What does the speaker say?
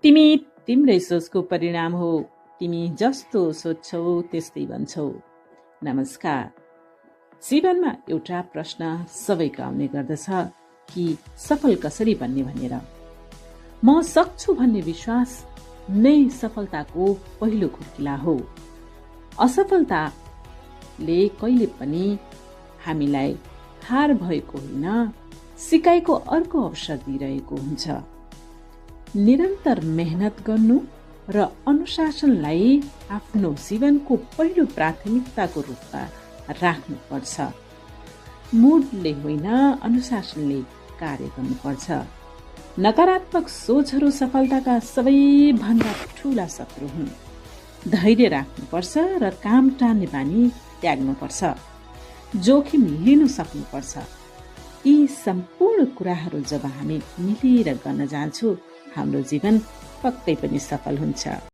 तिमी तिम्रै सोचको परिणाम हो। तिमी जस्तो सोच्छौ त्यस्तै बन्छौ। नमस्कार। जीवनमा एउटा प्रश्न सबैको आउने गर्दछ कि सफल कसरी बन्ने भनेर। म सक्छु भन्ने विश्वास नै सफलताको पहिलो खुड्किला हो। असफलताले कहिले पनि हामीलाई हार भएको होइन, सिकाइको अर्को अवसर दिइरहेको हुन्छ। निरन्तर मेहनत गर्नु र अनुशासनलाई आफ्नो जीवनको पहिलो प्राथमिकताको रूपमा राख्नुपर्छ। मुडले होइन, अनुशासनले कार्य गर्नुपर्छ। नकारात्मक सोचहरू सफलताका सबैभन्दा ठूला शत्रु हुन्। धैर्य राख्नुपर्छ र काम टार्ने बानी त्याग्नुपर्छ। जोखिम लिन सक्नुपर्छ। यी सम्पूर्ण कुराहरू जब हामी मिलेर गर्न जान्छौँ, हाम्रो जीवन पक्कै पनि सफल हुन्छ।